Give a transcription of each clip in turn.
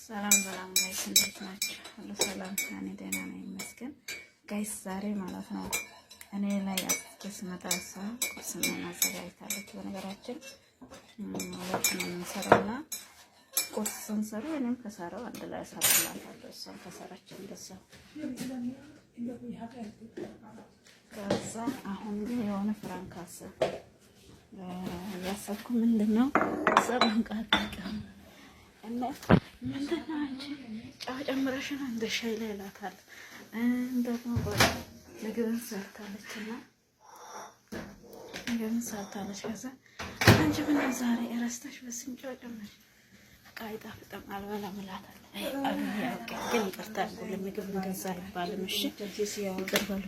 ሰላም ሰላም ጋይስ እንዴት ናችሁ? ሁሉ ሰላም እኔ ደህና ነኝ ይመስገን። ጋይስ ዛሬ ማለት ነው እኔ ላይ አስከስ መጣሳ ቁርስ አዘጋጅታለች። በነገራችን ወጥ ነው የምንሰራውና ቁርስ ስንሰራ እኔም ከሰራው አንድ ላይ አሰራላታለሁ። እሷም ከሰራች እንደዛ ከዛ አሁን ግን የሆነ ፍራንካስ ያሰብኩ ምንድነው ሰብንቃጣ እና ምንድነው አንቺ ጫው ጨምረሽ ነው እንደ ሻይ ላይ ላታል እንደሞ ምግብን ሰርታለችና ምግብን ሰርታለች። ከዛ አንቺ ምን ዛሬ እረስተሽ በስም ጫው ጨምረሽ ቃይጣ ፍጥም አልበላም እላታለሁ። አብያው ግን ይቅርታ ለምግብ እንደዛ አይባልም። እሺ ይቅርባሉ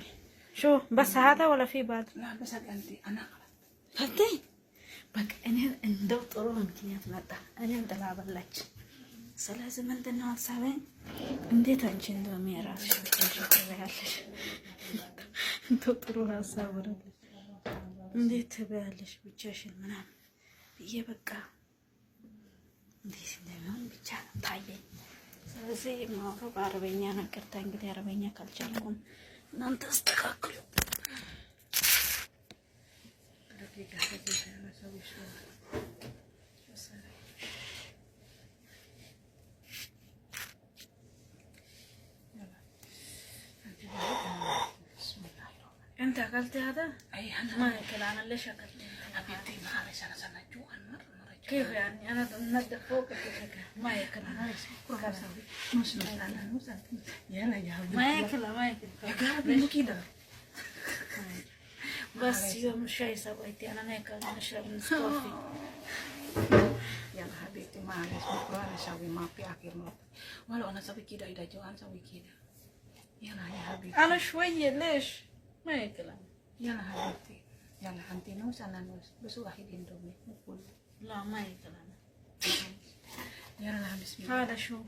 شو بس هذا ولا في بعد لا بس انت انا فهمتي በቃ እኔ እንደው ጥሩ ምክንያት መጣ እኔ እንደላበላች ስለዚህ ምንድነው ሐሳቤ እንዴት አንቺ እንደሚያራሽ ትያለሽ እንደው ጥሩ ሐሳብ ወደ እንዴት ትበያለሽ ብቻሽን ምናምን ብዬ በቃ እንዴት እንደሆነ ብቻ ታየኝ። ስለዚህ ማውራው በአረበኛ ነገር እንግዲህ አረበኛ ካልቻልኩም እናንተ አስተካክሉ። انت اكلت هذا؟ اي انا ما اكل انا ليش اكلت؟ حبيبتي ما اعرف انا سنجوعا مره كيف يعني انا ننظف فوق ما ياكل انا مش انا يلا يا حبيبتي ما ياكل يا قاعد كده بس يوم الشاي سويتي انا ناكل نشرب نسكافي يلا حبيبتي معلش بكره انا اسوي ما في اخر مره ولو انا اسوي كده اذا جوعان اسوي كده يلا يا حبيبتي انا شويه ليش ما ياكل يلا حبيبتي يلا انت نوس انا نوس بس واحد اندومي نقول لا ما ياكل انا يلا بسم الله هذا شو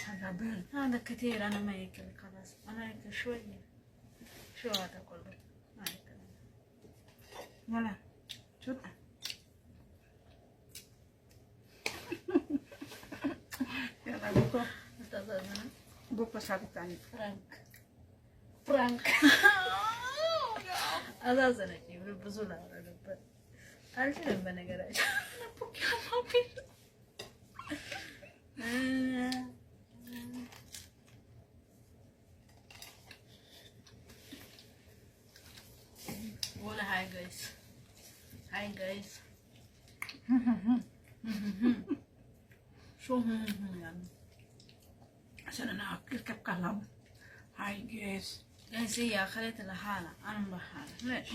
هذا بيض هذا كثير انا ما ياكل خلاص انا اكل شويه شو هذا كله ما ياكل يلا شو يلا بكره شغل ثاني فرانك هذا زنكي بزولا ربط አልችልም በነገራችን ولا هاي جايز شو يعني عشان انا اركب قلم هاي جايز هي خليت لحالها انا بحالها ليش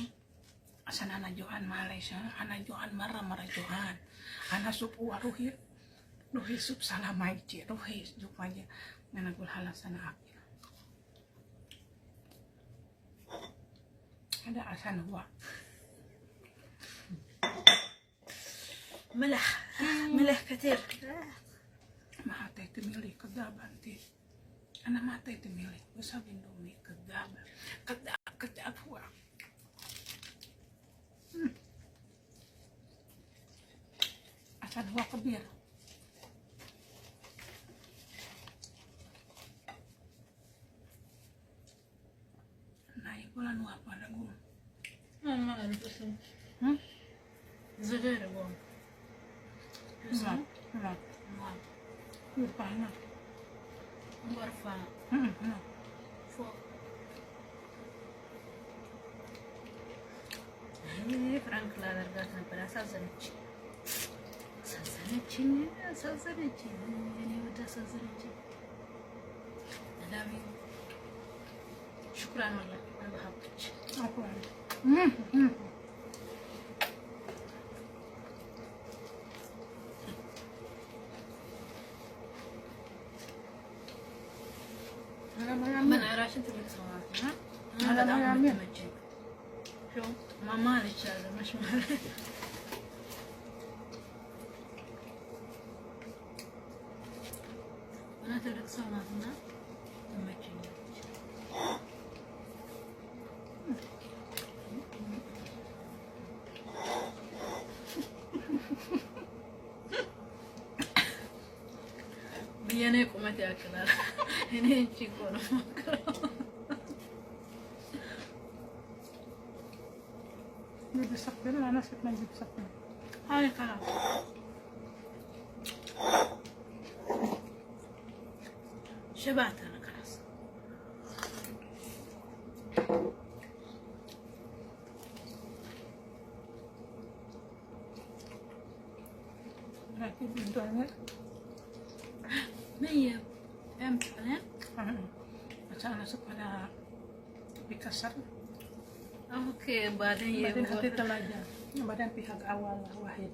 عشان أنا جوعان معلش أنا جوعان مرة جوعان أنا سوب روحي سوب سلامايتي روحي سوب aja أنا أقول خلاص أنا أكل هذا عشان هو ملح كتير ما حطيت ملح كذابة أنت أنا ما حطيت ملح بس أبي إندومي كذابة كذاب هو عشان هو كبير nah bulan apa ada gua mana ada pesan زغير gua enggak lupa nah warfa فوق ini frank la verdad me parece አሳዘነችኝ እኔ ወደ አሳዘነችኝ ለላቢ ሽኩራን ወላሂ አልሐብች አቁራን من عراشن تلك صوات هذا ما متمجد شو ما مالك هذا مش مالك أنا تلك صواتنا تمجد የኔ ቁመት ያክላል። እኔ እቺ እኮ ነው የምሞክረው። بسخن انا شفت ما نجيب سخن هاي خلاص شبعت انا خلاص. راكب الدوامر مية امتى عشان اسوق على بيكسر اوكي بعدين حطيت ثلاجة بعدين في حق أول واحد.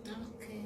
اوكي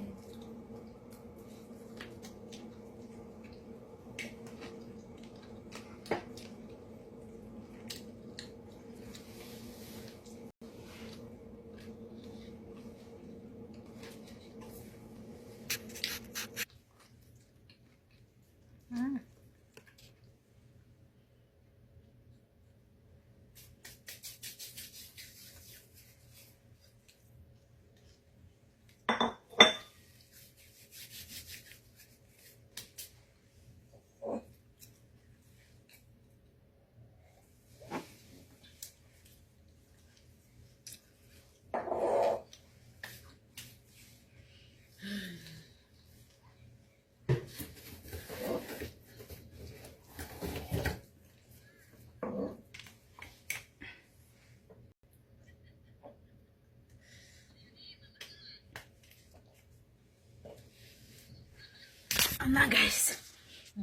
እና ጋይስ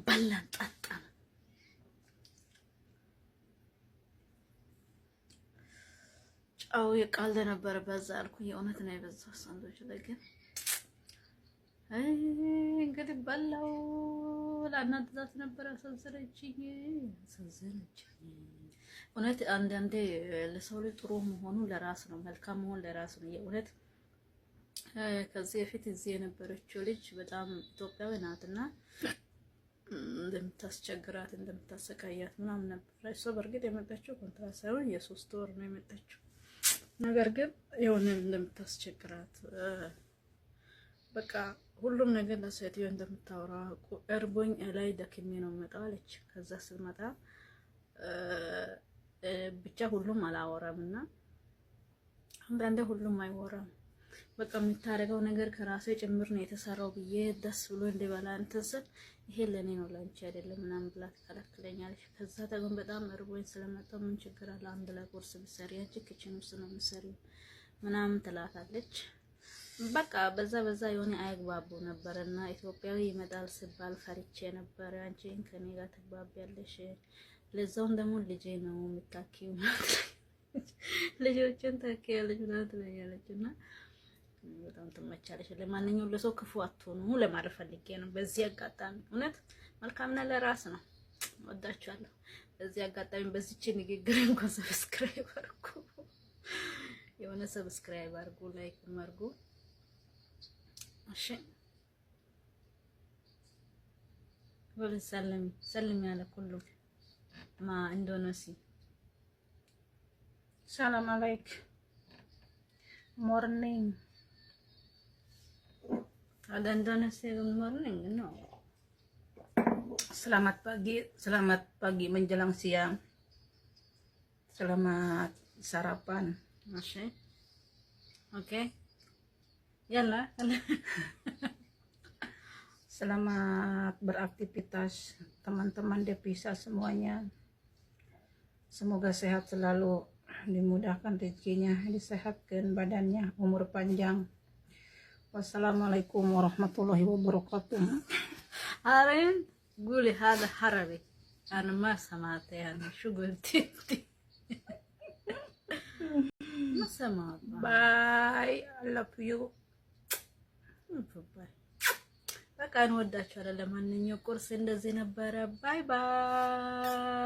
በላን ጠጣን። ጨው የቃል ነበር በዛ አልኩኝ። የእውነት ነው የበዛው ሳንዶች ላይ ግን እንግዲህ በላው። ለእናንተ ዛት ነበር አሳዘነችኝ። እውነት አንዳንዴ ለሰው ልጅ ጥሩ መሆኑ ለራስ ነው፣ መልካም መሆን ለራስ ነው። የእውነት ከዚህ በፊት እዚህ የነበረችው ልጅ በጣም ኢትዮጵያዊ ናትና እንደምታስቸግራት እንደምታሰቃያት ምናምን ነበር። እሷ በእርግጥ የመጣችው ኮንትራት ሳይሆን የ3 ወር ነው የመጣችው። ነገር ግን የሆነ እንደምታስቸግራት በቃ ሁሉም ነገር ለሴትዮ እንደምታወራ እርቦኝ ላይ ደክሜ ነው የምመጣው አለች። ከዛ ስትመጣ ብቻ ሁሉም አላወራምና አንዳንዴ ሁሉም አይወራም። በቃ የምታደርገው ነገር ከራሴ ጭምር ነው የተሰራው ብዬ ደስ ብሎ እንደበላ እንትን ስል ይሄ ለኔ ነው ላንቺ አይደለም ምናምን ብላ ትከለክለኛለች። ከዛ ተገን በጣም እርቦኝ ስለመጣው ምን ችግር አለ አንድ ላይ ቁርስ ብትሰሪ አንቺ ኪችን ውስጥ ነው የምትሰሪው ምናምን ትላታለች። በቃ በዛ የሆነ አይግባቡ ነበርና ኢትዮጵያዊ ይመጣል ሲባል ፈርቼ ነበር። አንቺ ከኔ ጋር ትግባቢያለሽ፣ ለዛውም ደግሞ ልጄ ነው የምታኪው ልጆችን ታኪያለሽ ማለት ነው ያለችና በጣም ትመቻለሽ። ለማንኛውም ለሰው ክፉ አትሆኑ ለማለት ፈልጌ ነው። በዚህ አጋጣሚ እውነት መልካምና ለራስ ነው። ወዳችኋለሁ። በዚህ አጋጣሚ በዚች ንግግር እንኳን ሰብስክራይብ አድርጉ፣ የሆነ ሰብስክራይብ አድርጉ፣ ላይክ አድርጉ። እሺ ወለ ሰላም ያለ ሁሉ ማ ኢንዶኔሲ ሰላም አለይክ ሞርኒንግ ada Indonesia good morning no. Selamat pagi menjelang siang. Selamat sarapan. Masih. Oke. Yalla. Selamat beraktivitas teman-teman Devisa semuanya. Semoga sehat selalu, dimudahkan rezekinya, disehatkan badannya, umur panjang. Wassalamualaikum warahmatullahi wabarakatuh. Arin قولي هذا حربي أنا ما سمعت يعني شو قلتي ما سمعت. Bye, I love you. በቃ እንወዳችኋለን። ለማንኛውም ቁርስ እንደዚህ ነበረ። ባይ ባይ